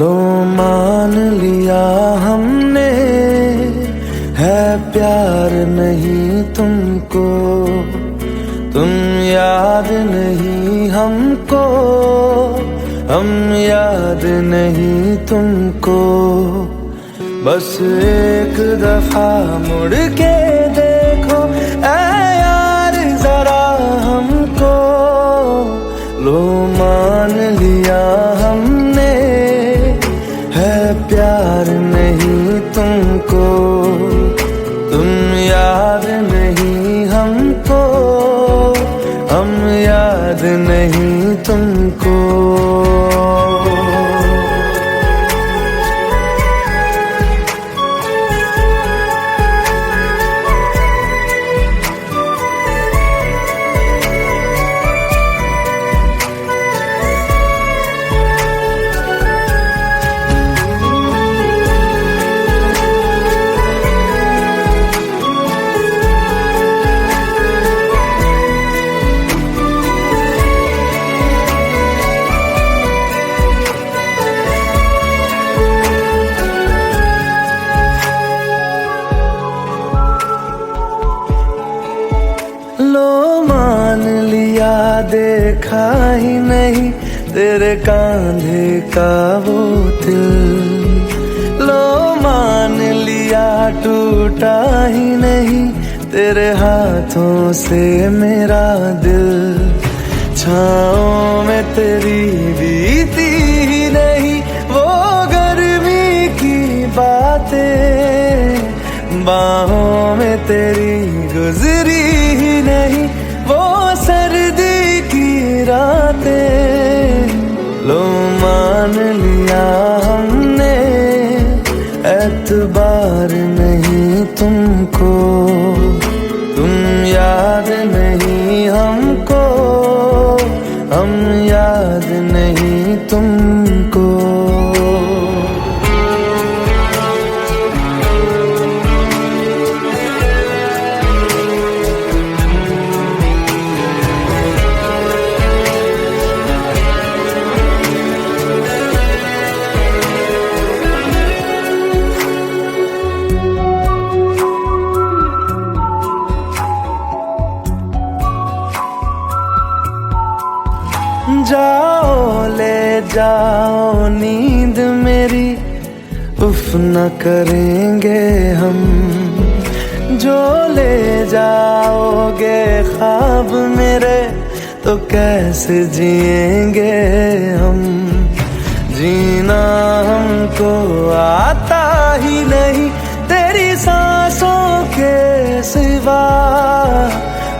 लो मान लिया हमने, है प्यार नहीं तुमको, तुम याद नहीं हमको, हम याद नहीं तुमको। बस एक दफा मुड़ के देखो ऐ यार जरा हमको, लो मान लिया हमने, है प्यार नहीं तुमको, तुम याद नहीं हमको, हम याद नहीं तुमको। लो मान लिया देखा ही नहीं तेरे कांधे का वो दिल, लो मान लिया टूटा ही नहीं तेरे हाथों से मेरा दिल। छाँव में तेरी बीती ही नहीं वो गर्मी की बातें, बाहों में तेरी गुजरी ही नहीं वो सर्दी की रातें। लो मान लिया हमने, एतबार नहीं तुमको, तुम याद नहीं हमको, हम याद नहीं तुमको। जाओ ले जाओ नींद मेरी, उफ न करेंगे हम, जो ले जाओगे ख्वाब मेरे तो कैसे जिएंगे हम। जीना हमको आता ही नहीं तेरी सांसों के सिवा,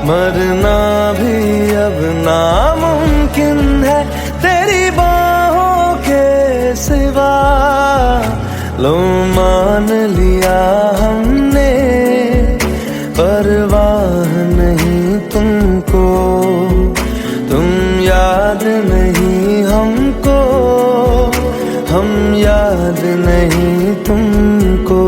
मरना भी अब नामुमकिन है तेरी बाहों के सिवा। लो मान लिया हमने, परवाह नहीं तुमको, तुम याद नहीं हमको, हम याद नहीं तुमको।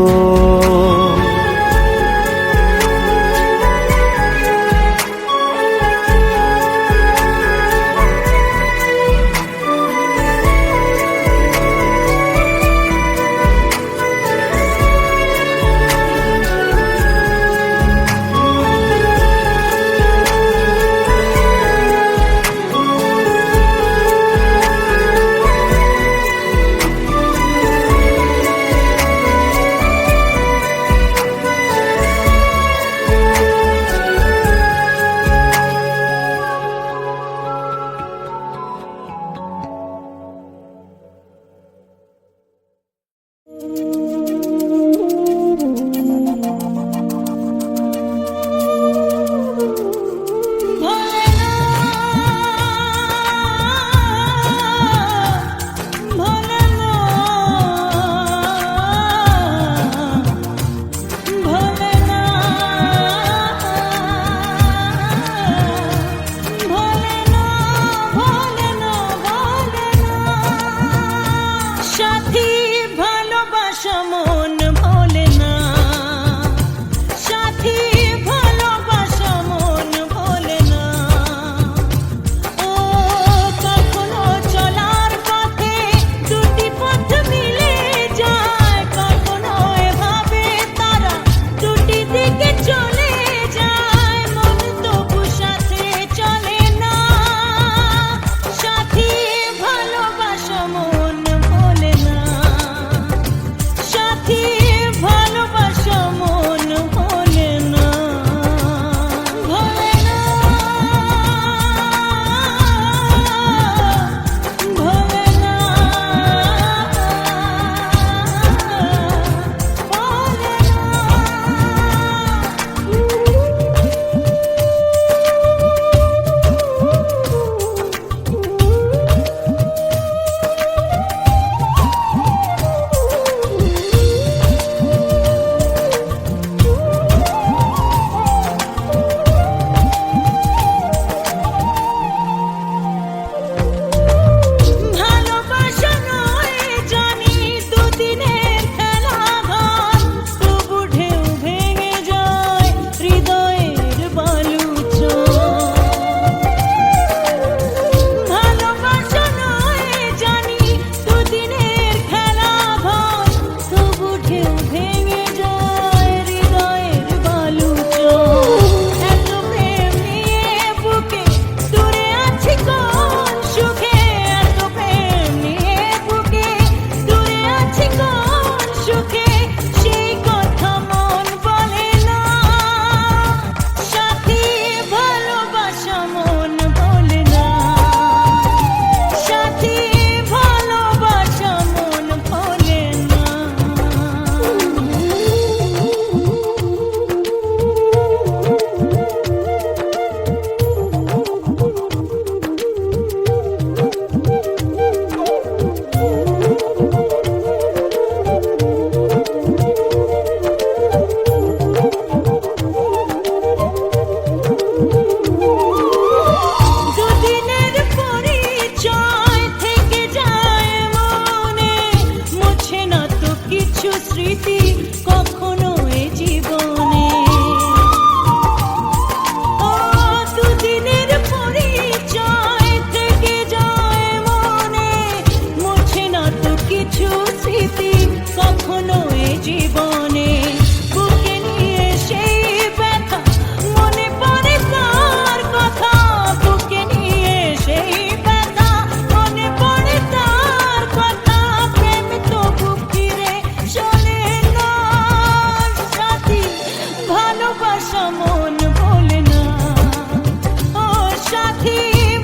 কিছু স্মৃতি কখনো এ জীবনে। ও দুদিনের পরিচয় থেকে যায় মনে, মুছে না তো কিছু স্মৃতি কখনো এ জীবনে। বুকে নিয়ে সেই ব্যথা মনে পড়ে তার কথা, বুকে নিয়ে সেই ব্যথা মনে পড়ে তার কথা। প্রেম তো বুক ফিরে চলে না সাথী, ভালোবাসা মন ভোলে না। ও সাথী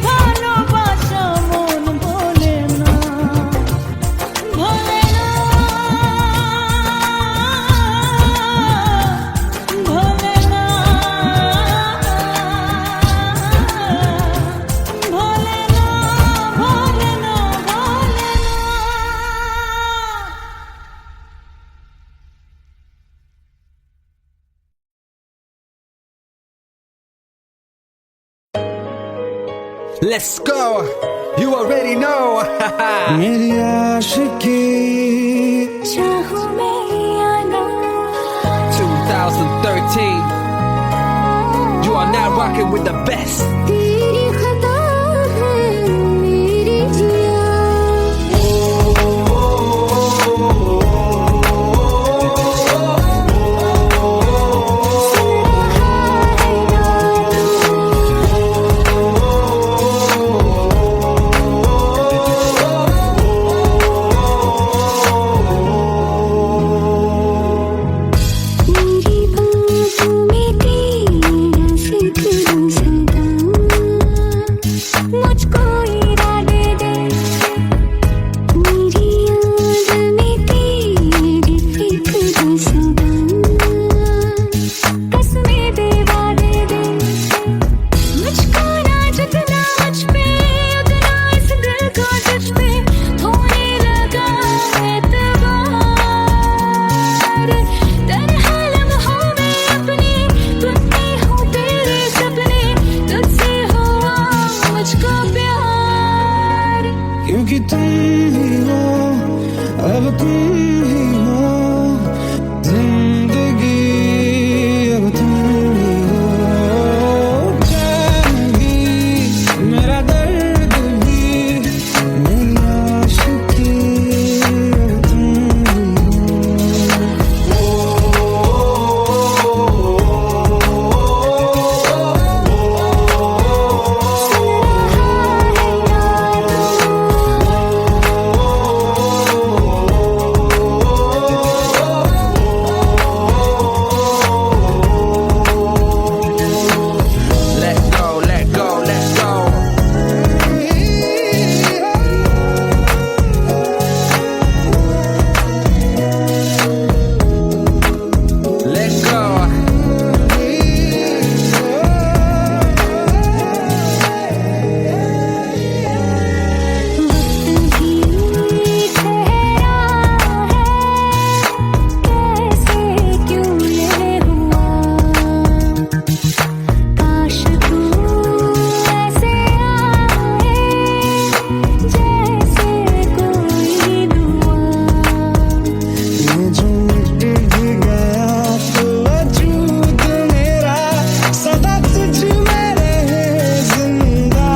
ভালোবাসা মন ভোলে না, ভোলে না, ভোলে না, ভোলে না, ভোলে না, ভোলে না। Let's go. You already know. मेरी आशिकी चाहूं मैं या ना, 2013. You are now rocking with the best. तेरी खता है मेरी जिया। मेरी बाहों में तेरा जिक्र सदा, मुझको इरादे दे। मेरी याद में तेरी फिक्र सदा, कसमें दे वादे दे। मुझको ना जितना मुझ पे उतना इस दिल को तुझ पे होने लगा एतबार। तन्हा लम्हों में अपने टूटते हो तेरे सपने, तुझसे हुआ मुझको प्यार। क्योंकि तुम ही हो, अब तुम ही हो जिंदगी, अब तुम ही हो जान भी, मेरा दर्द भी, मेरी आशिकी, अब तुम ही Let go, let go, let's go. Let go. वक्त भी ठहरा है, कैसे क्यों ये हुआ। काश तू ऐसे आए जैसे कोई दुआ। ये जो मिट भी गया तो वजूद मेरा सदा तुझ में रहे जिंदा।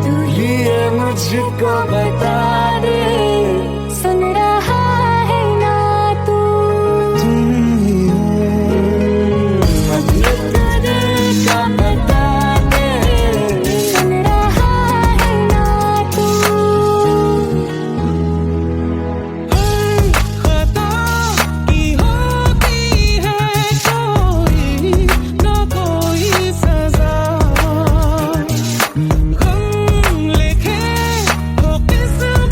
तू ही ये मुझको बता दे, सुन रहा है ना तू, तुम ही हो, अब ये तो दिल का बता दे। सुन रहा है ना तू। खता की होती है कोई ना कोई सजा, गम लिखे हो किस्मत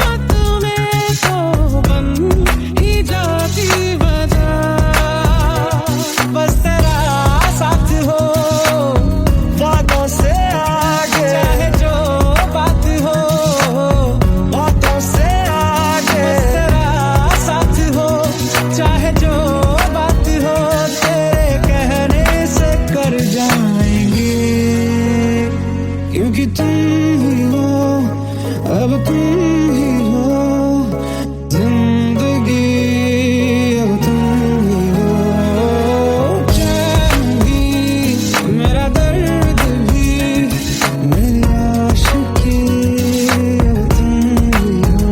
अब तुम ही हो जिंदगी, अब तुम ही हो चैन भी, मेरा दर्द भी, मेरी आशिकी, अब तुम ही हो।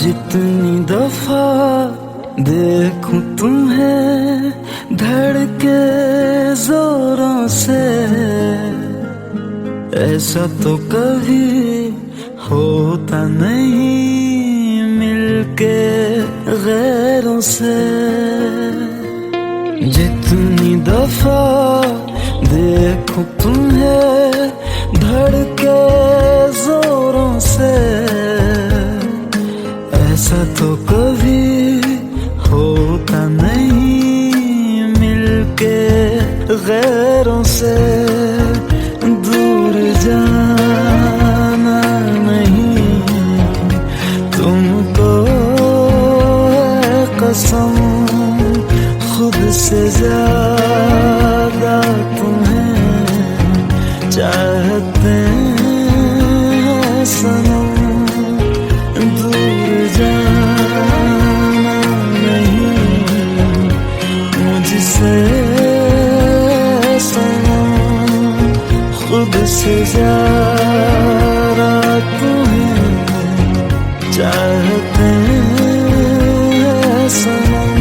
जितनी दफा देखूं तुम्हें धड़के जोरों से, ऐसा तो कभी होता नहीं मिलके गैरों से। जितनी दफा देखूं तुम्हें धड़के जोरों से, ऐसा तो कभी होता नहीं मिलके गैरों से। दूर जाना नहीं तुमको है कसम, खुद से ज्यादा तुम्हें चाहते हैं सनम। दूर जाना नहीं मुझसे सनम, खुद से ज्यादा तुम्हें चाहते हैं सनम।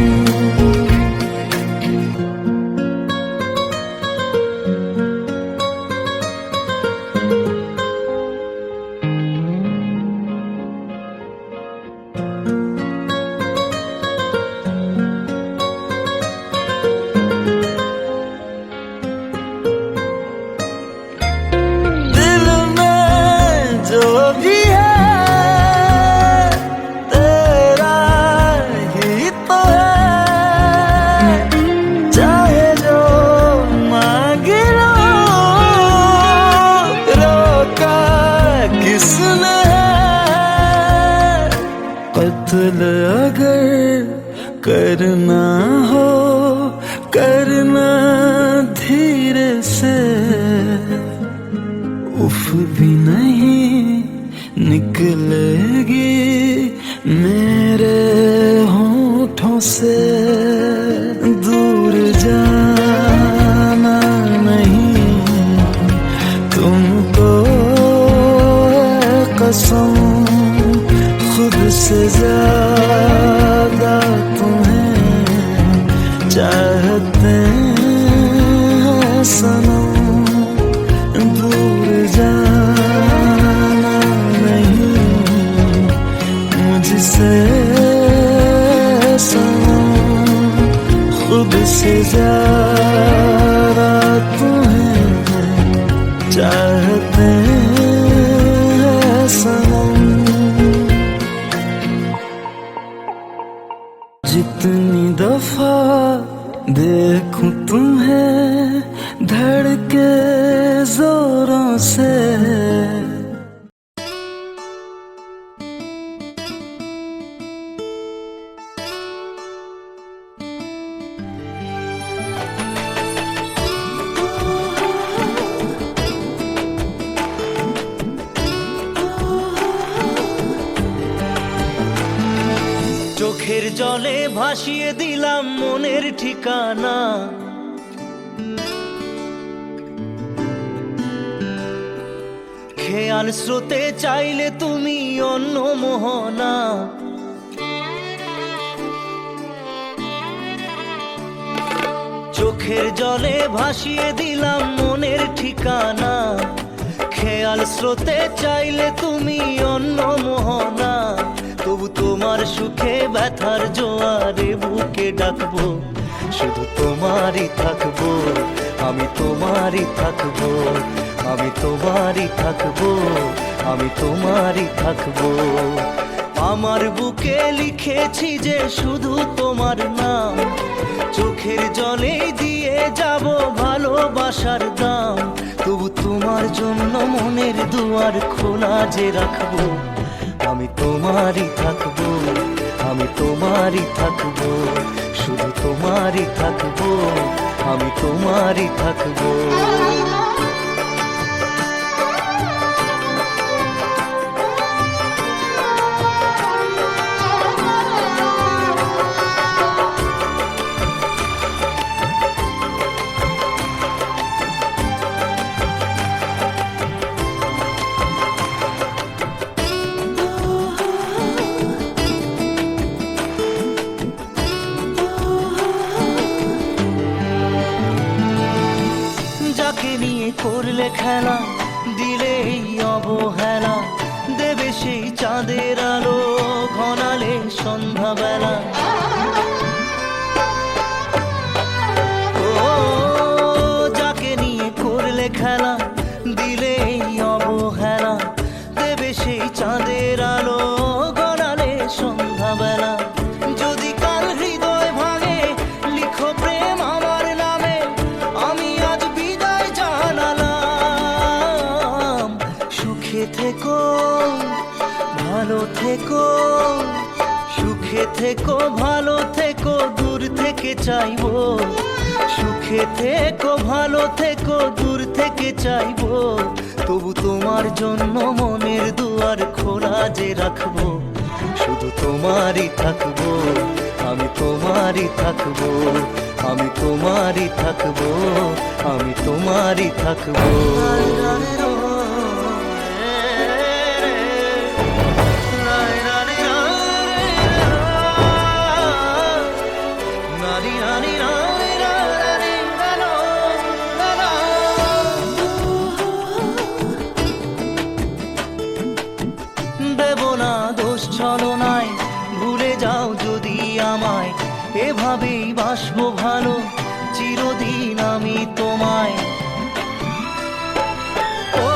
कत्ल अगर करना हो करना धीरे से, उफ भी नहीं निकलेगी मेरे होठों से। दूर जाना नहीं तुमको है कसम, खुद से ज्यादा तुम्हें चाहते हैं सनम। दूर जाना नहीं मुझसे सनम, खुद से ज्यादा तुम्हें चाहते हैं सनम। जितनी दफा देखूं तुम्हें धड़ চোখের জলে ভাসিয়ে দিলাম মনের ঠিকানা, খেয়াল স্রোতে চাইলে তুমি অন্য মোহনা। চোখের জলে ভাসিয়ে দিলাম মনের ঠিকানা, খেয়াল স্রোতে চাইলে তুমি অন্য মোহনা। তবু তোমার সুখে ব্যথার জোয়ারে বুকে ডাকবো, শুধু তোমারই থাকবো, আমি তোমারই থাকবো, আমি তোমারই থাকবো, আমি তোমারই থাকবো। আমার বুকে লিখেছি যে শুধু তোমার নাম, চোখের জলে দিয়ে যাব ভালোবাসার দাম। তবু তোমার জন্য মনের দুয়ার খোলা যে রাখবো, আমি তোমারই থাকবো, আমি তোমারই থাকবো, শুধু তোমারই থাকবো, আমি তোমারই থাকবো। যাকে নিয়ে করলে খেলা, দিলে এই অবহেলা, দেবে সেই চাঁদের আলো ঘনালে সন্ধ্যাবেলা। ও যাকে নিয়ে করলে খেলা, দিলে এই অবহেলা, দেবে সেই চাঁদের আলো ঘনালে সন্ধ্যাবেলা। যদি কাল হৃদয় ভাঙে লিখো প্রেম আমার নামে, আমি আজ বিদায় জানালাম। সুখে থেকো, ভালো থেকো, সুখে থেকো, ভালো থেকো, দূর থেকে চাইবো। সুখে থেকো, ভালো থেকো, দূর থেকে চাইবো। তবু তোমার জন্য মনের দুয়ার খোলা যে রাখবো, শুধু তোমারই থাকবো, আমি তোমারই থাকবো, আমি তোমারই থাকবো, আমি তোমারই থাকবো। দেব না দোষ ছলনায়, ভুলে যাও যদি আমায়, এভাবেই বাসবো ভালো চিরদিন আমি তোমায়। ও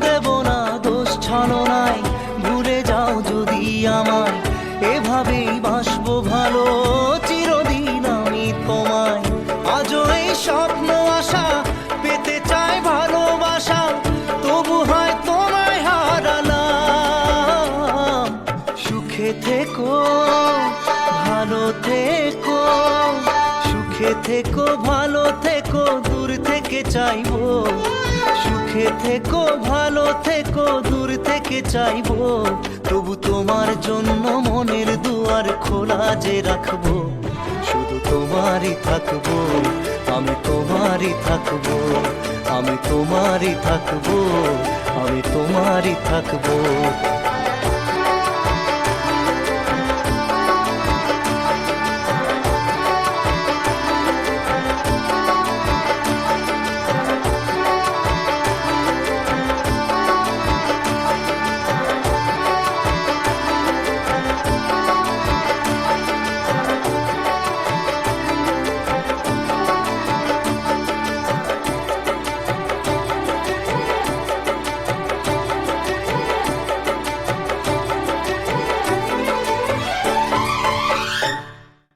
দেব না দোষ ছলনায়, ভুলে যাও যদি আমায়, এভাবেই বাসবো ভালো চিরদিন আমি তোমায়। আজও এই স্বপ্ন আশা পেতে চাই ভালোবাসা, তবু হয় তোমায় হারালাম। সুখে থেকো, ভালো থেকো, সুখে থেকো, ভালো থেকো, দূর থেকে চাইবো। সুখে থেকো, ভালো থেকো, দূর থেকে চাইবো। তবু তোমার জন্য মনের দুয়ার খোলা যে রাখবো, শুধু তোমারই থাকবো, আমি তোমারই থাকবো, আমি তোমারই থাকবো, আমি তোমারই থাকবো।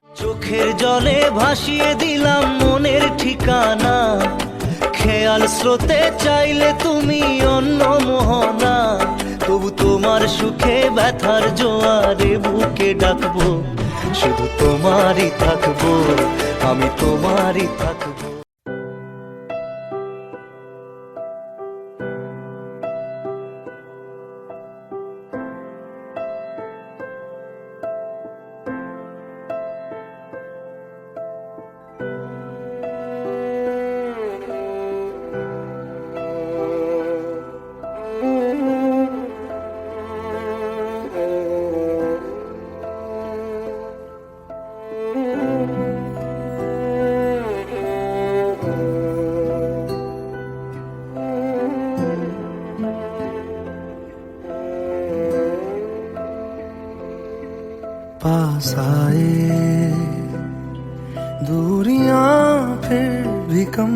চোখের জলে ভাসিয়ে দিলাম মনের ঠিকানা, খেয়াল স্রোতে চাইলে তুমি অন্য মোহনা। তবু তোমার সুখে ব্যথার জোয়ারে বুকে ডাকবো, শুধু তোমারই থাকবো, আমি তোমারই থাকবো। पास आए, दूरियां फिर भी कम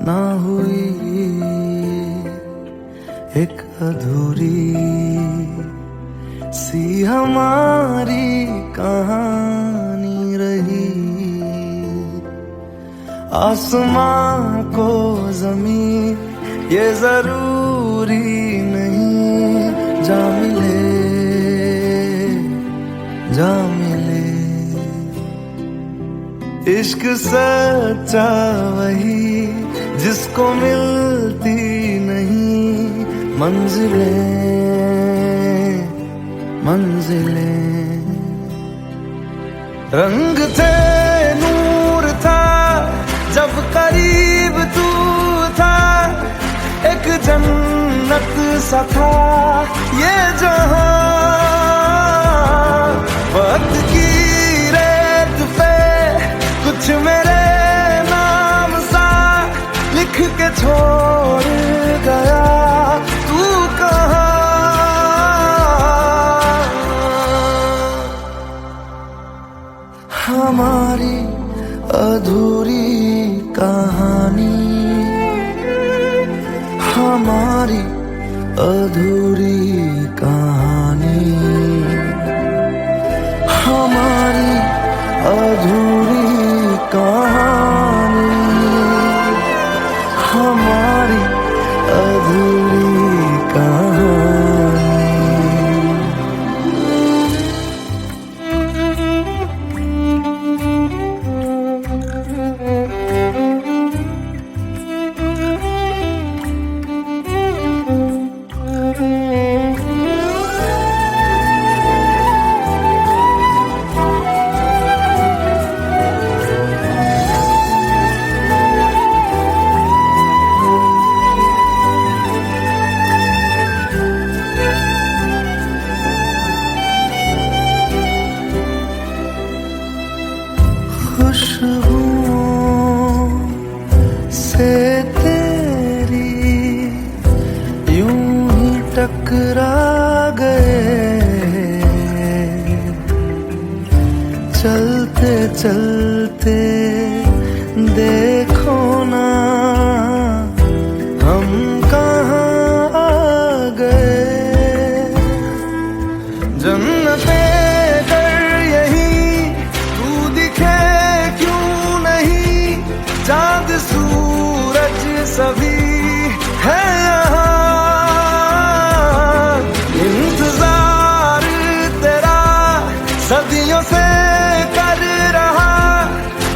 ना हुई, एक अधूरी सी हमारी कहानी रही। आसमां को जमीन ये जरूरी नहीं, जा मिले जा मिले। इश्क सच्चा वही जिसको मिलती नहीं मंजिलें मंजिलें। रंग थे नूर था जब करीब तू था, एक जन्नत सा था ये जहां। वक्त की रेत पे कुछ मेरे नाम सा लिख के छोड़ गया, तू कहाँ? हमारी अधूरी कहानी, हमारी अधूरी कहानी, हमारी अधूरी कहानी, हमारी अधूरी कहानी। खुशबुओं से तेरी यूं ही टकरा गए, चलते चलते देखो ना हम कहाँ आ गए। जन्नते चाँद सूरज सभी है यहाँ, इंतजार तेरा सदियों से कर रहा,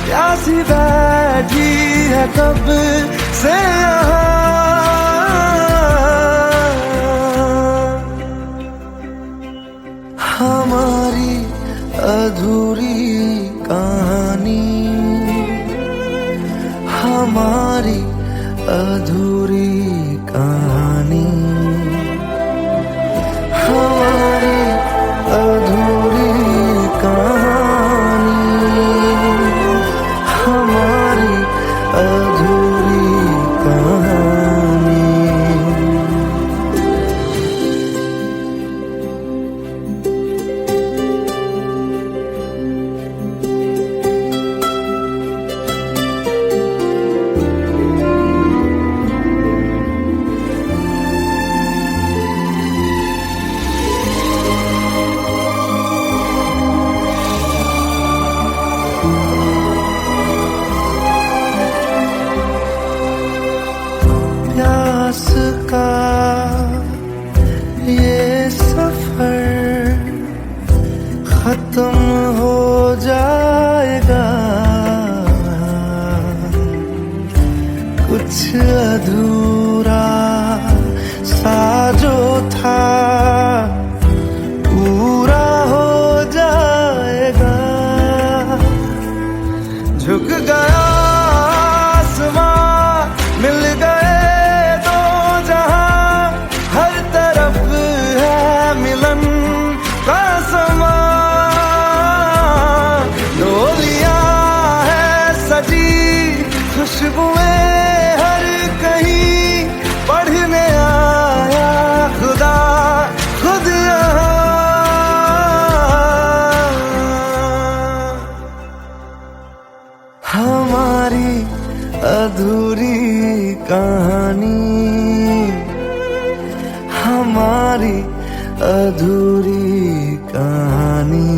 प्यासी बैठी है कब से यहाँ। हमारी अधूरी कहानी, हमारी अधूरी कहानी, हमारी अधूरी कहानी, हमारी अधूरी कहानी। प्यास का ये सफर खत्म हो जाएगा, कुछ अधूरा सा जो था पूरा हो जाएगा। झुक गया आसमां, मिल गए दो जहां, हर तरफ है मिलन का समा। डोलियां है सजी खुशबुएं हर कहीं, पढ़ने आया खुदा खुद यहाँ। अधूरी कहानी,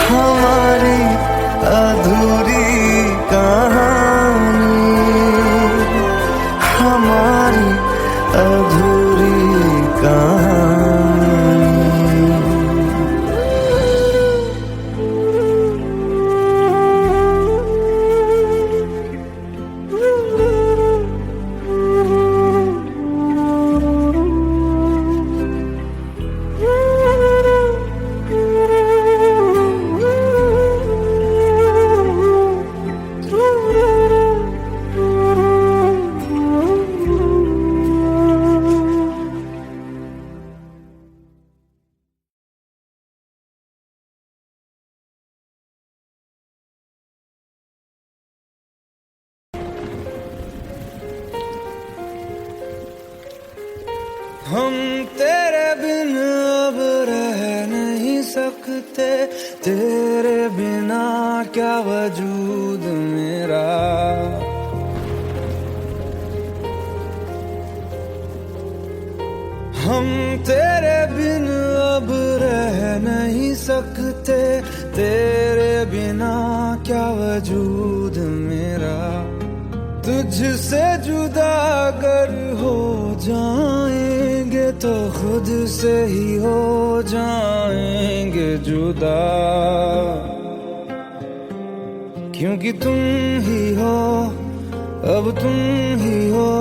हमारी अधूरी कहानी, हमारी अधूरी कहानी। हम तेरे बिन अब रह नहीं सकते, तेरे बिना क्या वजूद मेरा। हम तेरे बिन अब रह नहीं सकते, तेरे बिना क्या वजूद मेरा। तुझसे जुदा अगर हो जाएंगे तो खुद से ही हो जाएंगे जुदा, क्योंकि तुम ही हो, अब तुम ही हो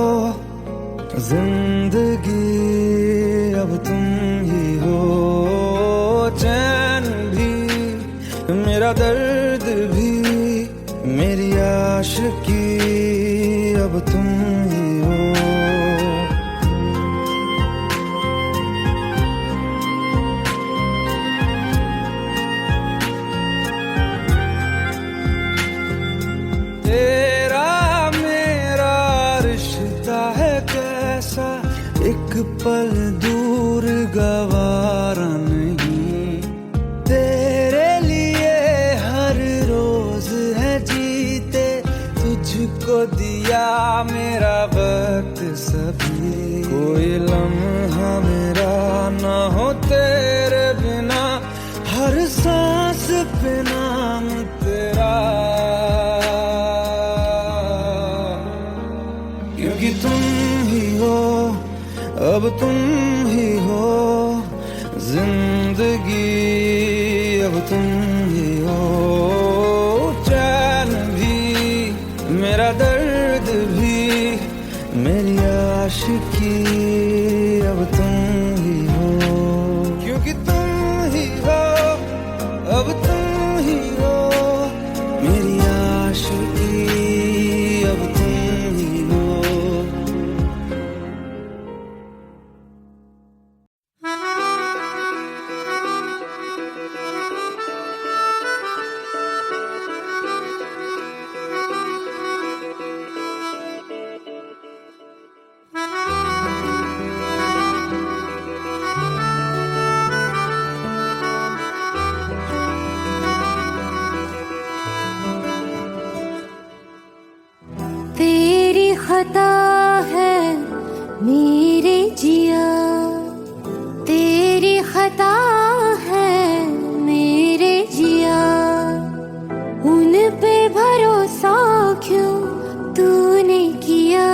जिंदगी, अब तुम ही हो चैन भी, मेरा दर्द भी, मेरी आशिकी, अब तुम ही हो। तेरा मेरा रिश्ता है कैसा, एक पल दूर गवारा नहीं। तेरे लिए हर रोज है जीते, तुझको दिया मेरा वक्त सभी। कोई लम्हा मेरा ना हो तेरे बिना, हर सांस पे नाम तेरा, क्योंकि तुम ही हो, अब तुम ही हो जिंदगी, अब तुम ही हो चैन भी, मेरा दर्द भी, मेरी आशिकी, अब तुम ही हो, क्योंकि तुम ही हो, अब तुम ही हो मेरी आशिकी, अब तुम ही हो। तेरी खता है मेरे जिया, तेरी खता है मेरे जिया, उन पे भरोसा क्यों तूने किया।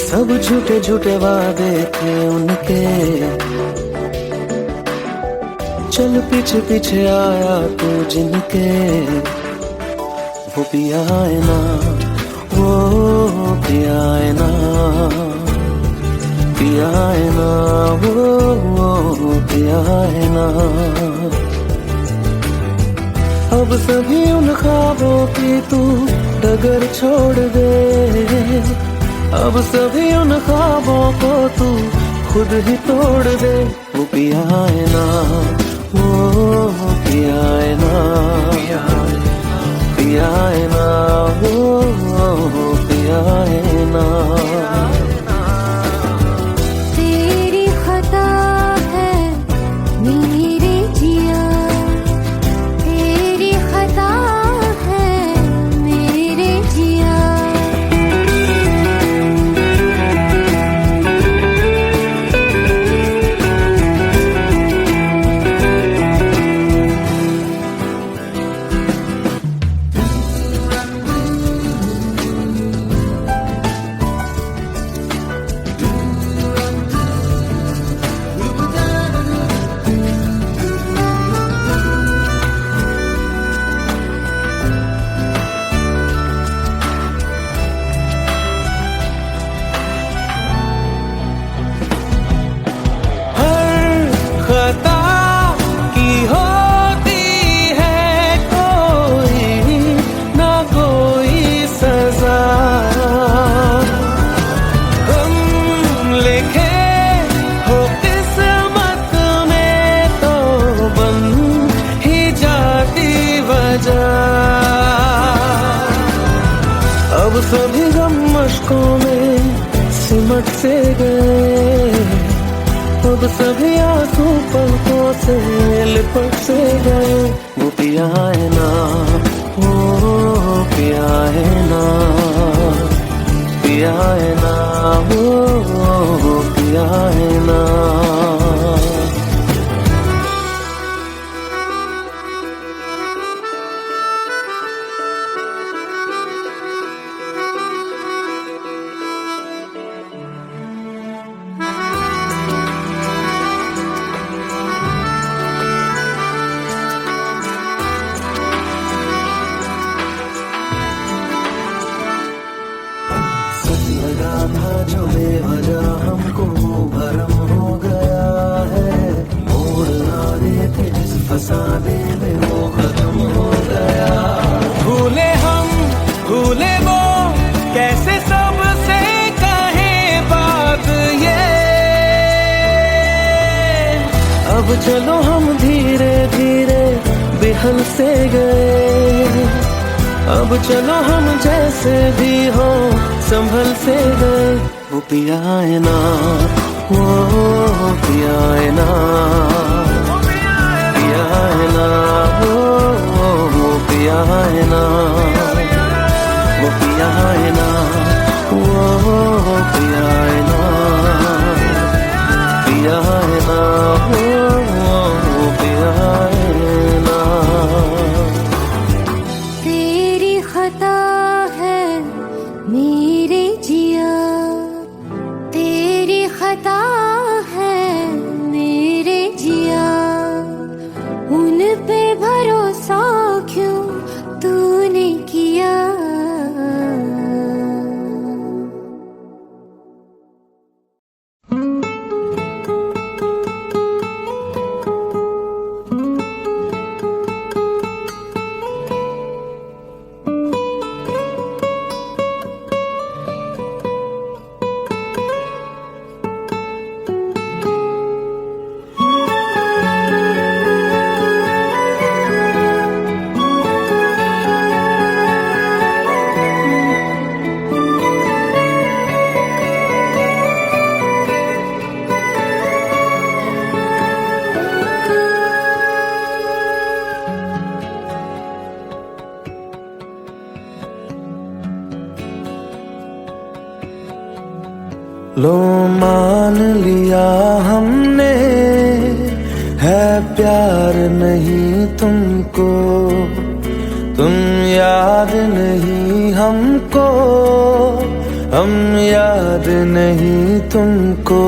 सब झूठे झूठे वादे थे उनके, चल पीछे पीछे आया तू जिनके। वो पिया है ना, वो पिया है ना, पिया है ना, वो पिया है ना। अब सभी उन ख्वाबों की तू डगर छोड़ दे, अब सभी उन ख्वाबों को तू खुद ही तोड़ दे। वो पिया है ना, वो पिया है ना, पिया है ना, वो पिया है ना। तेरी खता है मेरे जिया, तेरी खता है मेरे जिया। लिपट से गए, अब सभी आंसू पलकों से लिपट से गए। वो पिया है ना, वो पिया है ना, पिया है ना, वो पिया है ना। लगा था जो बेवजह हमको भरम हो गया है, मोड़ ना देते जिस फसाने में वो खत्म हो गया। भूले हम भूले वो, कैसे सबसे कहे बात ये। अब चलो हम धीरे धीरे बेहल से गए, अब चलो हम जैसे भी हो संभल से गए। वो पिया है ना, वो पिया है ना, पिया है ना, वो पिया है ना, वो पिया है ना, वो पिया है ना, पिया है ना, वो पिया है ना। खता है मेरे जिया, तेरी खता है मेरे जिया, उन पे भरोसा क्यों तूने किया। लो मान लिया हमने है प्यार नहीं तुमको, तुम याद नहीं हमको, हम याद नहीं तुमको।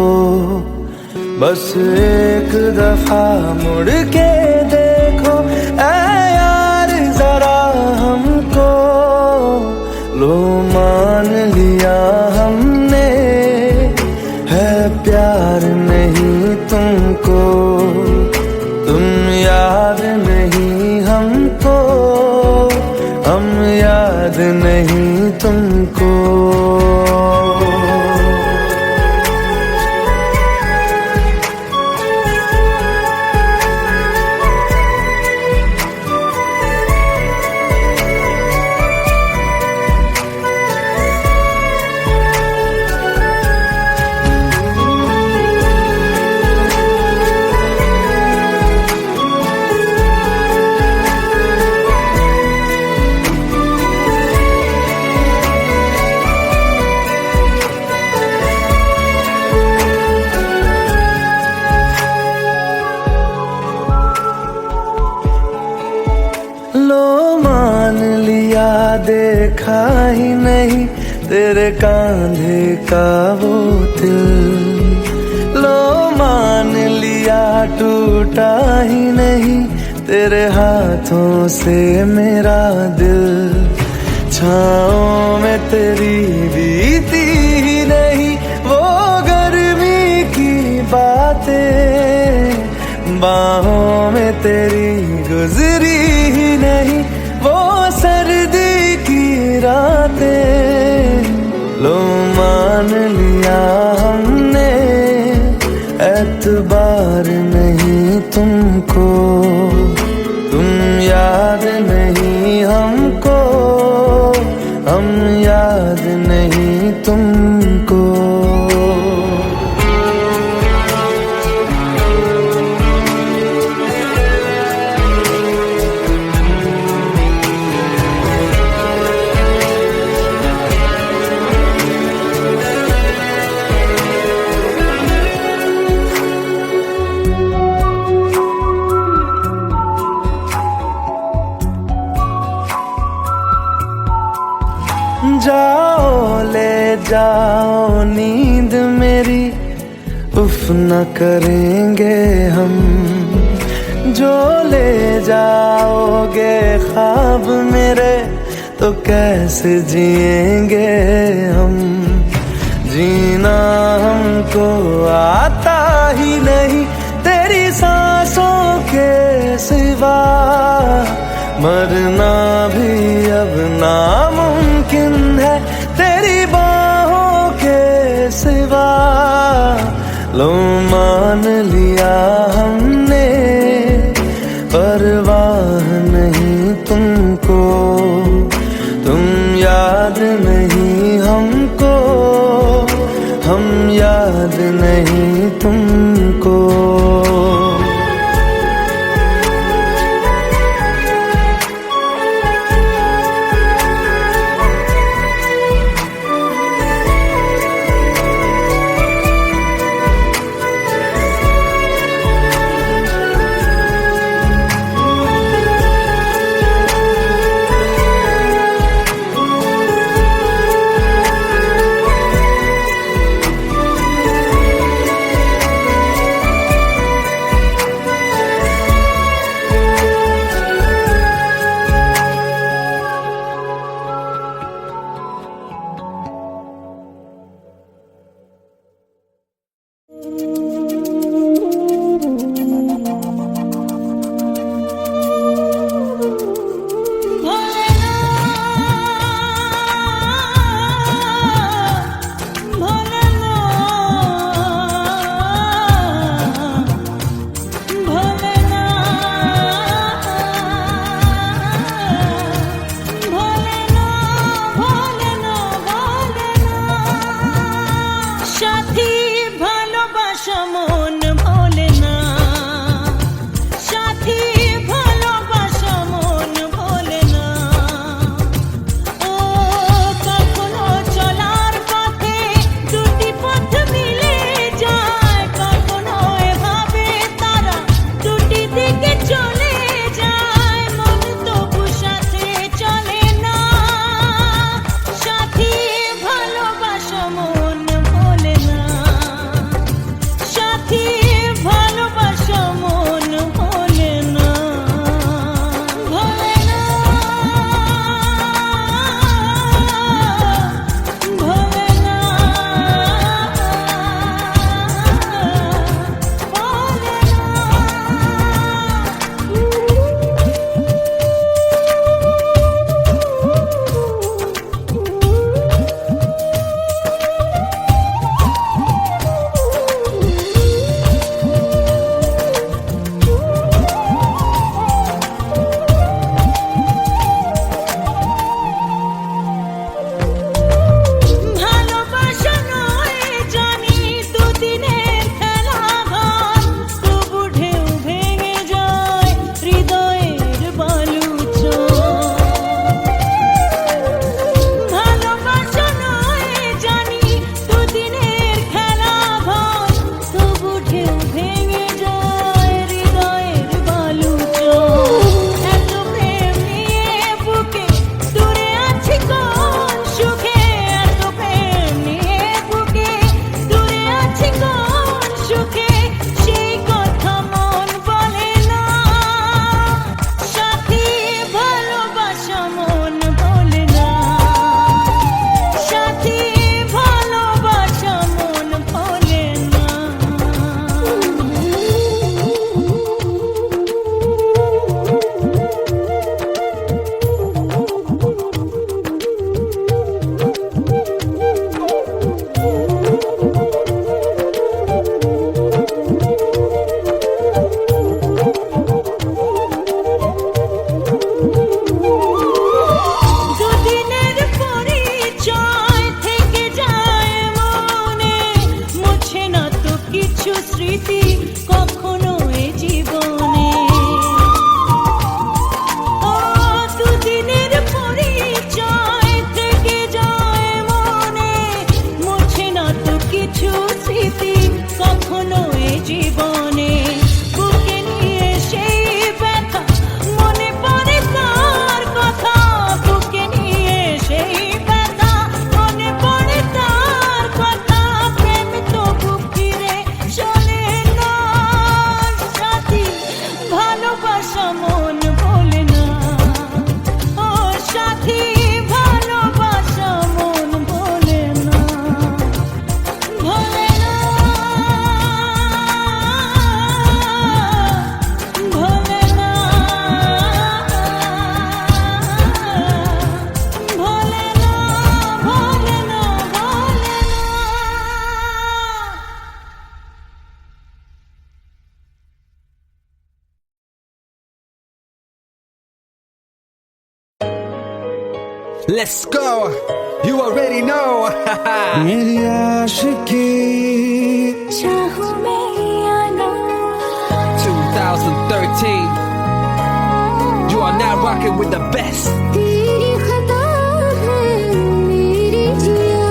बस एक दफा मुड़ के देखो ऐ यार जरा हमको। लो मान लिया हमने है प्यार नहीं तुमको, तुम याद नहीं हमको, हम याद नहीं तुमको। देखा ही नहीं तेरे कांधे का वो दिल, लो मान लिया टूटा ही नहीं तेरे हाथों से मेरा दिल। छाँव में तेरी बीती ही नहीं वो गर्मी की बातें, बाहों में तेरी गुजरी ही नहीं वो सर्दी की रातें। लो मान लिया हमने एतबार नहीं तुमको, तुम याद नहीं हमको, हम याद नहीं तुमको। जाओ नींद मेरी उफ न करेंगे हम, जो ले जाओगे ख्वाब मेरे तो कैसे जिएंगे हम। जीना हमको आता ही नहीं तेरी सांसों के सिवा, मरना भी अब नामुमकिन है तेरी बाहों के सिवा। लो मान लिया हमने परवाह नहीं तुमको, तुम याद नहीं हमको, हम याद नहीं तुमको। Let's go. You already know. मेरी आशिकी चाहूं मैं या ना 2013. You are now rocking with the best. तेरी खता है मेरी जिया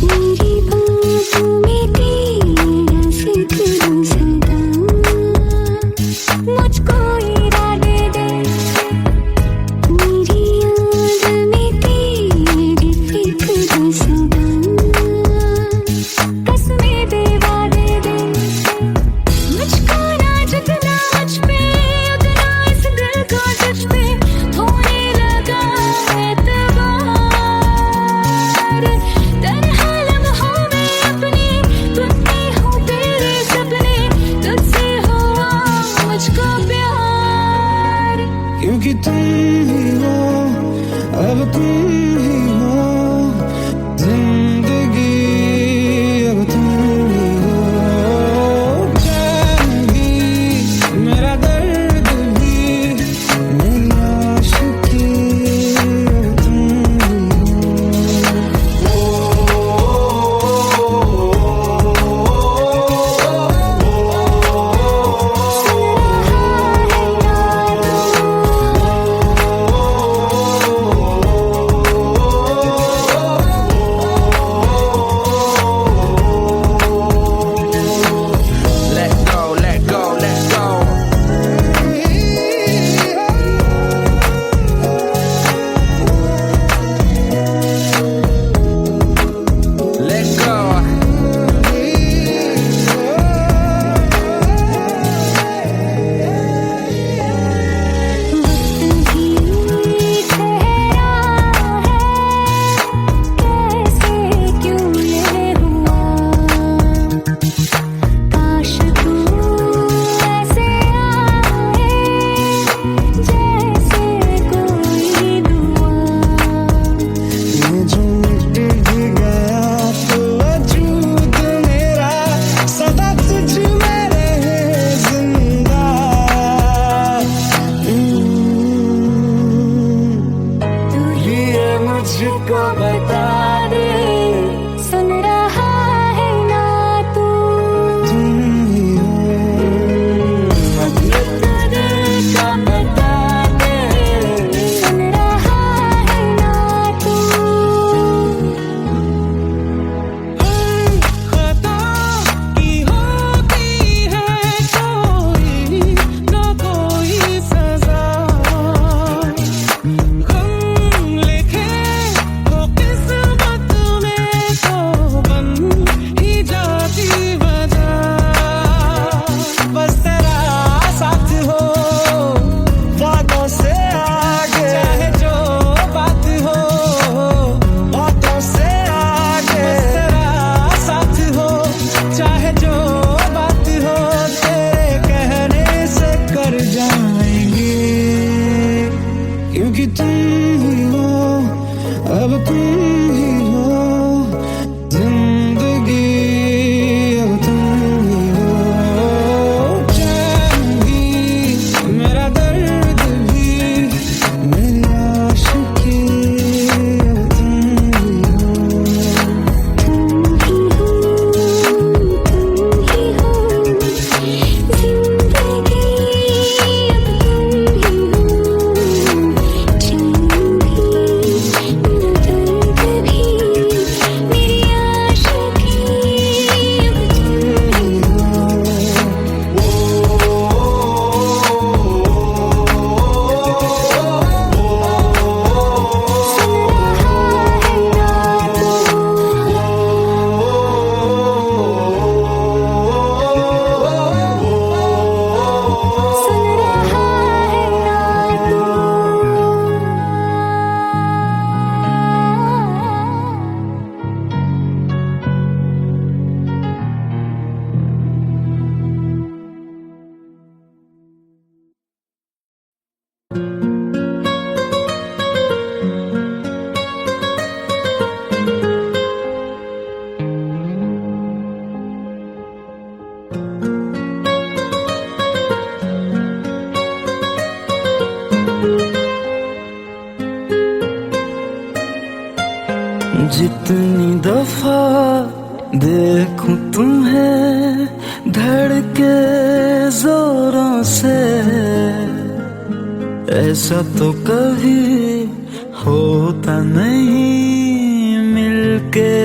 मेरी बातों में तेरा जिक्र सदा मुझको इरादे दे मेरी याद में तेरी फिक्र सदा कसमें दे वादे दे मुझको ना जितना मुझ पे उतना इस दिल को तुझ पे होने लगा एतबार तन्हा लम्हों में अपने टूटते हो तेरे सपने तुझसे हुआ मुझको प्यार क्योंकि तुम ही हो अब तुम ही हो जिंदगी अब तुम ही हो चैन भी मेरा दर्द भी मेरी आशिकी अब तुम ही Let go, let go, let go. Let go. वक्त भी ठहरा है कैसे क्यों ये हुआ काश तू ऐसे आए जैसे कोई दुआ ये जो मिट भी गया तो वजूद मेरा सदा तुझ में रहे जिंदा तू ये मुझको बता दे सुन रहा है ना तू तुम ही हो ये तो दिल का बता दे सुन रहा है ना तू खता की होती है कोई ना कोई सजा गम लिखे हो किस्मत में तो बन ही जाती वजह बस तेरा साथ हो वादों से आगे चाहे जो बात हो बातों से आगे बस तेरा साथ हो चाहे जो बात हो तेरे कहने से कर जाएंगे क्योंकि तुम ही हो अब तुम ही हो जिंदगी अब तुम ही हो चैन भी मेरा दर्द भी मेरी आशिकी अब तुम ही हो तुम ही हो जिंदगी अब तुम ही हो चैन भी जितनी दफा देखूं तुम्हें धड़के जोरों से, ऐसा तो कभी होता नहीं मिलके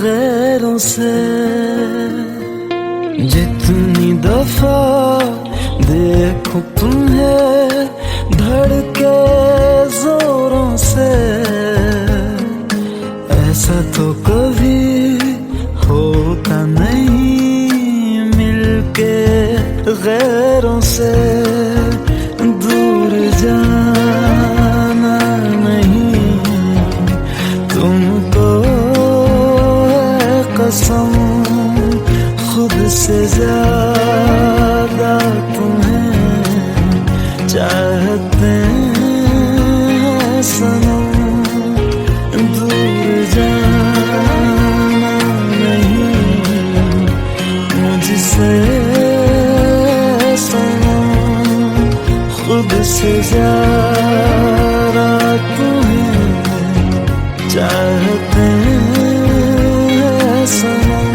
गैरों से। जितनी दफा देखूं तुम्हें धड़के जोरों से, ऐसा तो कभी होता नहीं मिलके गैरों से। दूर जाना नहीं तुमको है कसम, खुद से ज्यादा तुम्हें चाहते हैं सनम। दूर जाना नहीं मुझसे सनम, खुद से ज्यादा तुम्हें चाहते हैं सनम।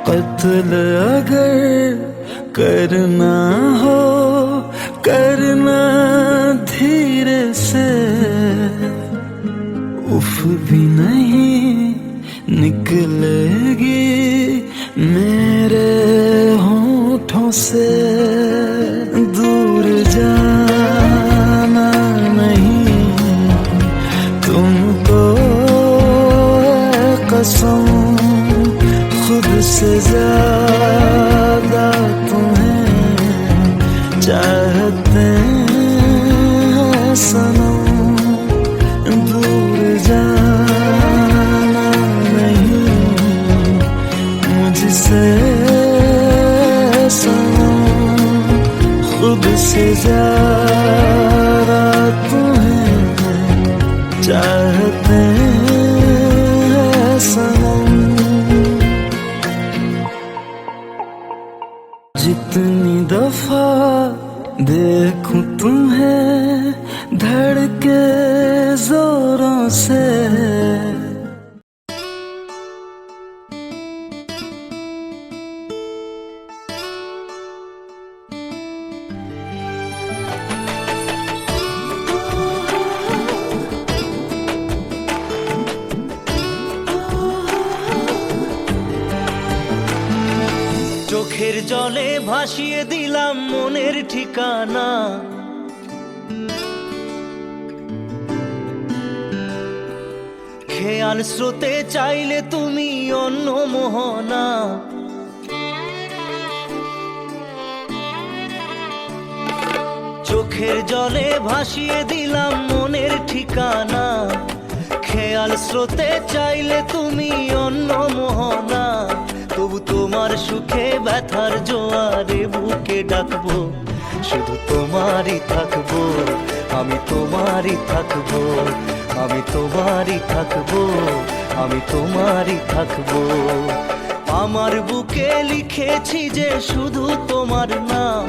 कत्ल अगर करना हो करना धीरे से, उफ भी नहीं निकलेगी मेरे होठों से। दूर जाना नहीं तुमको है कसम, खुद से ज्यादा तुम्हें चाहते हैं सनम। दूर जाना नहीं मुझसे सनम, खुद से ज्यादा तुम्हें चाहते हैं सनम। जितनी दफा देखूं तुम्हें धड़के जोरों से, চোখের জলে ভাসিয়ে দিলাম মনের ঠিকানা, খেয়াল স্রোতে চাইলে তুমি অন্য মোহনা। চোখের জলে ভাসিয়ে দিলাম মনের ঠিকানা, খেয়াল স্রোতে চাইলে তুমি অন্য মোহনা। তবু তোমার সুখে ব্যথার জোয়ারে বুকে ডাকবো, শুধু তোমারই থাকবো, আমি তোমারই থাকবো, আমি তোমারই থাকবো, আমি তোমারই থাকবো। আমার বুকে লিখেছি যে শুধু তোমার নাম,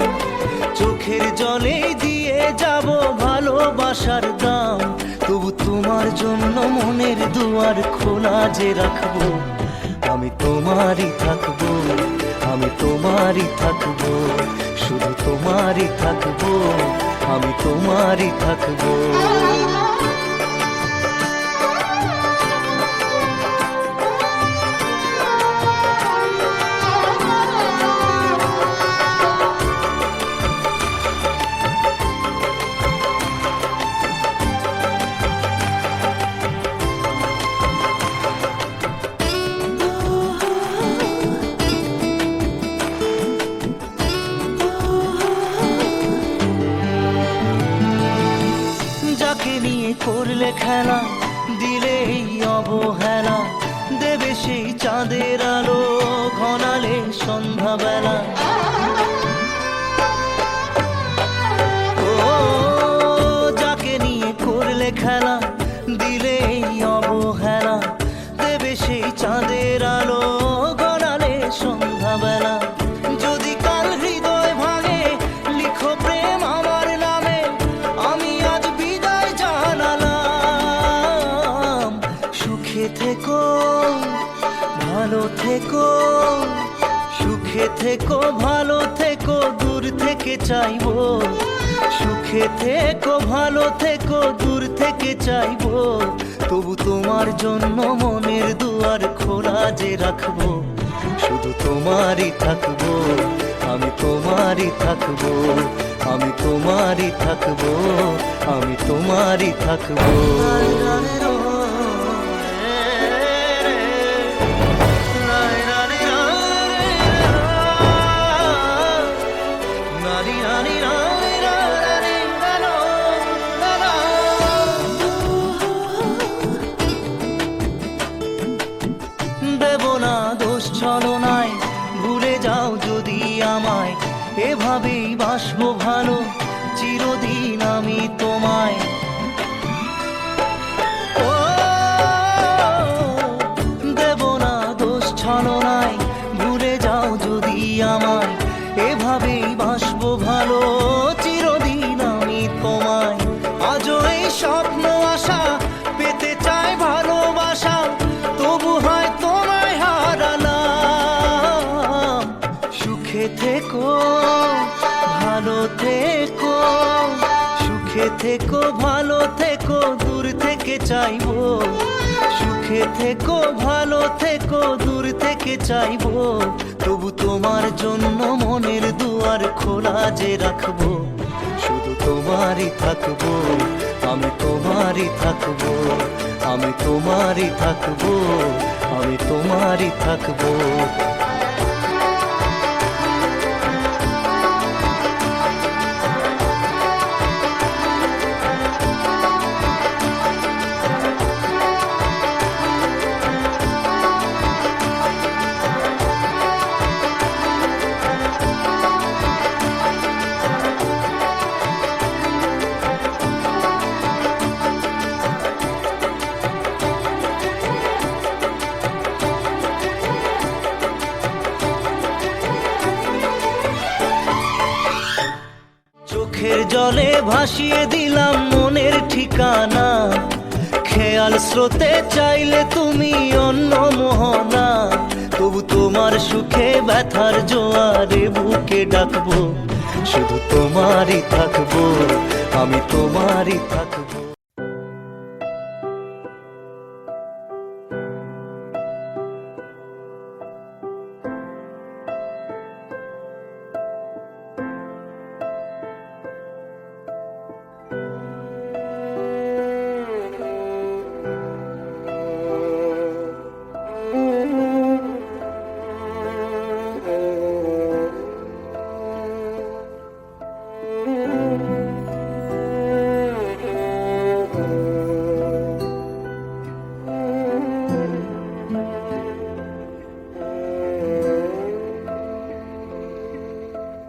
চোখের জলে দিয়ে যাব ভালোবাসার দাম। তবু তোমার জন্য মনের দুয়ার খোলা যে রাখবো, আমি তোমারই থাকবো, আমি তোমারই থাকবো, শুধু তোমারই থাকবো, আমি তোমারই থাকবো। খেলা দিলে এই অবহেলা দেবে সেই চাঁদের আলো ঘনালে সন্ধ্যাবেলা ও যাকে নিয়ে করলে খেলা দিলে এই অবহেলা দেবে সেই চাঁদের আলো গড়ালে সন্ধ্যাবেলা যদি কাল হৃদয় ভাঙে লিখো প্রেম আমার নামে আমি আজ বিদায় জানালাম সুখে থেকো ভালো থেকো সুখে থেকো ভালো থেকো দূর থেকে চাইবো সুখে থেকো ভালো থেকো দূর থেকে চাইবো তবু তোমার জন্য মনের দুয়ার খোলা যে রাখবো শুধু তোমারই থাকবো আমি তোমারই থাকবো আমি তোমারই থাকবো আমি তোমারই থাকবো দেব না দোষ ছলনায় ভুলে যাও যদি আমায় এভাবেই বাসবো ভালো চিরদিন আমি তোমায় ও দেব না দোষ ছলনায় ভুলে যাও যদি আমায় এভাবেই বাসবো ভালো চিরদিন আমি তোমায় আজও এই স্বপ্ন আশা পেতে চাই ভালোবাসা তবু হয় তোমায় হারালাম সুখে থেকো ভালো থেকো সুখে থেকো ভালো থেকো দূর থেকে চাইবো সুখে থেকো ভালো থেকো দূর থেকে চাইবো তবু তোমার জন্য মনের দুয়ার খোলা যে রাখবো শুধু তোমারই থাকবো আমি তোমারই থাকবো আমি তোমারই থাকবো আমি তোমারই থাকবো চোখের জলে ভাসিয়ে দিলাম মনের ঠিকানা খেয়াল স্রোতে চাইলে তুমি অন্য মোহনা তবু তোমার সুখে ব্যথার জোয়ারে বুকে ডাকবো শুধু তোমারই থাকবো আমি তোমারই থাকবো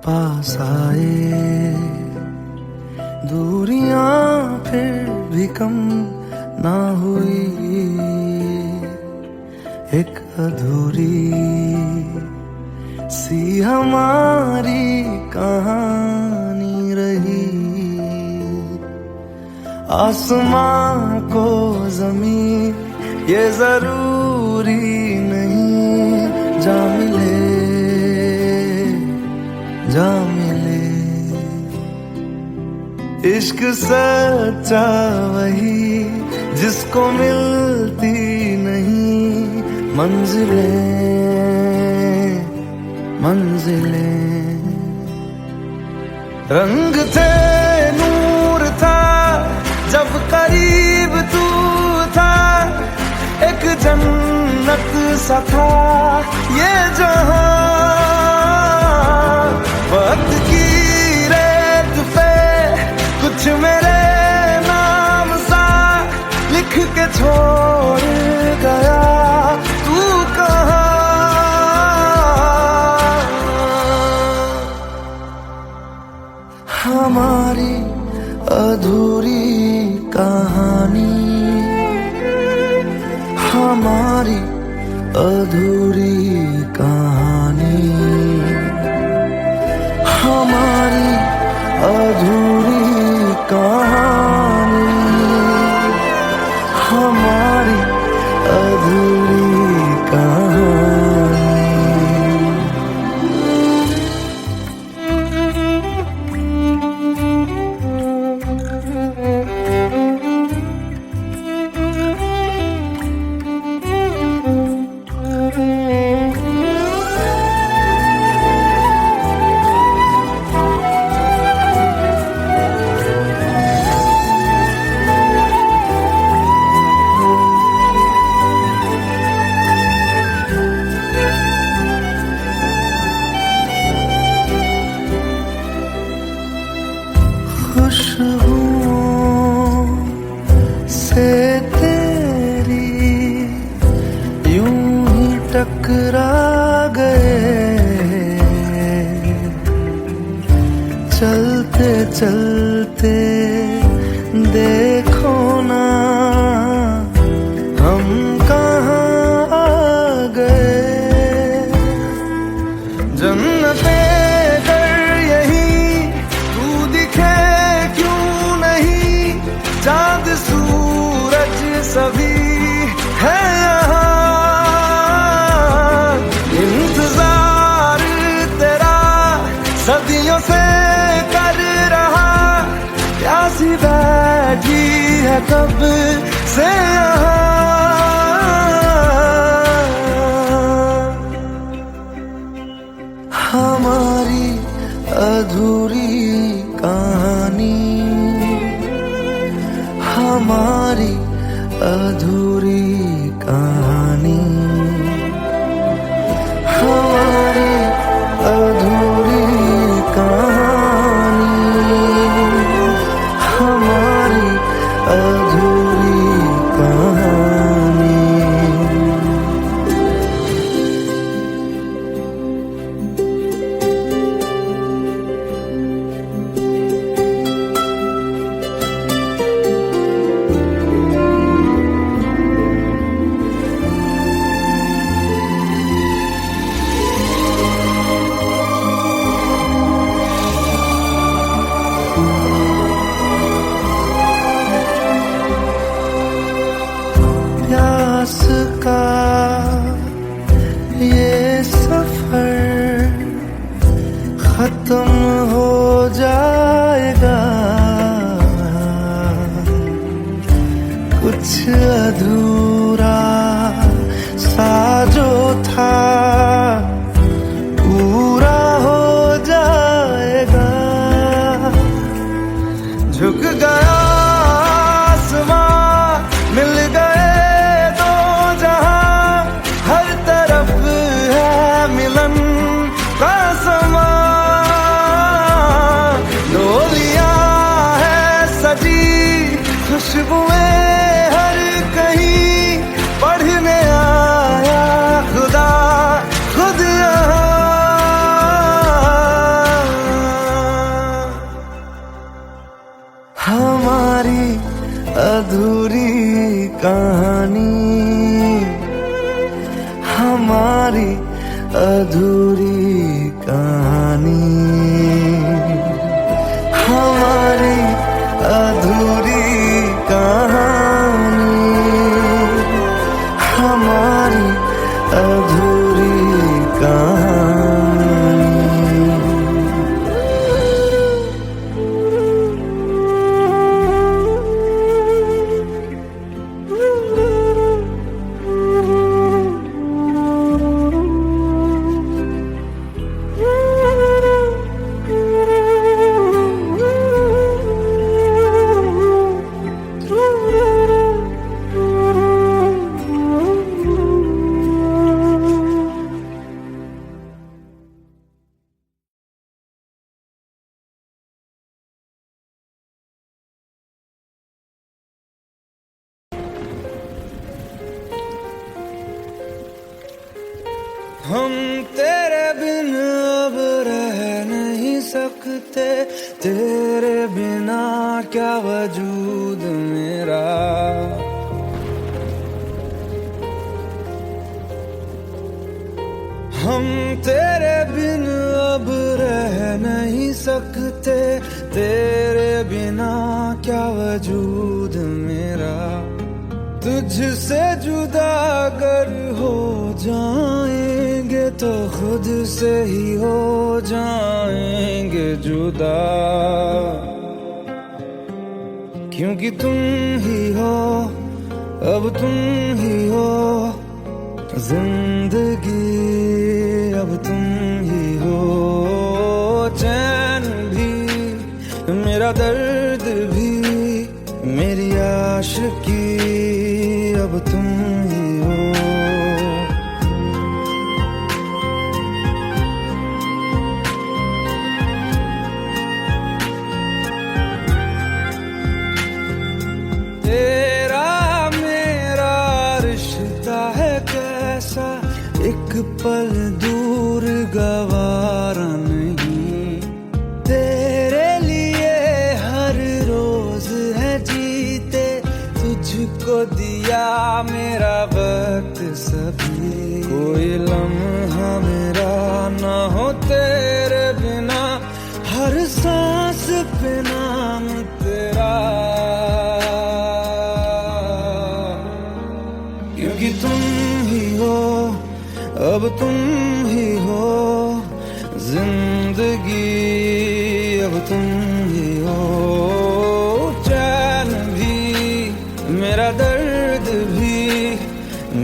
पास आए दूरियां फिर भी कम ना हुई एक अधूरी सी हमारी कहानी रही आसमां को जमीन ये जरूरी नहीं जा मिले जा मिले इश्क सच्चा वही जिसको मिलती नहीं मंजिलें मंजिलें रंग थे नूर था जब करीब तू था एक जन्नत सा था ये जहां वक्त की रेत पे कुछ मेरे नाम सा लिख अधूरी कहानी, हमारी अधूरी कहानी, हमारी अधूरी कहानी। खुशबुओं से तेरी यूं ही टकरा गए, चलते चलते देखो ना हम कहाँ आ गए। जन्नते कर यही तू दिखे चाँद सूरज सभी है यहाँ, इंतजार तेरा सदियों से कर रहा, प्यासी बैठी है कब से यहाँ। हमारी अधूरी कहानी, हमारी अधूरी कहानी, हमारी अधूरी कहानी, हमारी अधूरी कहानी। प्यास का ये सफर खत्म हो जाएगा, कुछ अधूरा सा जो था पूरा हो जाएगा। झुक गया आसमां, मिल गए दो जहां, हर तरफ है मिलन का समा। डोलियां है सजी, खुशबुएं हर कहीं, पढ़ने आया खुदा खुद यहाँ। हमारी अधूरी कहानी, हमारी अधूरी कहानी, हमारी अधूरी कहानी, हमारी अधूरी कहानी। हम तेरे बिन अब रह नहीं सकते, तेरे बिना क्या वजूद मेरा। हम तेरे बिन अब रह नहीं सकते, तेरे बिना क्या वजूद मेरा। तुझसे जुदा अगर हो जाएंगे तो खुद से ही हो जाएंगे जुदा, क्योंकि तुम ही हो, अब तुम ही हो जिंदगी, अब तुम ही हो चैन भी, मेरा दर्द भी, मेरी आशिकी, अब तुम ही हो। तेरा मेरा रिश्ता है कैसा, एक पल दूर गवारा नहीं। तेरे लिए हर रोज है जीते, तुझको दिया मेरा वक्त सभी। कोई लम्हा मेरा ना हो तेरे बिना, हर सांस पे नाम तेरा, क्योंकि तुम ही हो, अब तुम ही हो जिंदगी, अब तुम ही हो चैन भी, मेरा दर्द भी,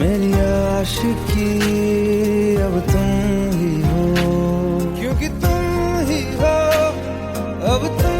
मेरी आशिकी, अब तुम ही हो, क्योंकि तुम ही हो, अब तुम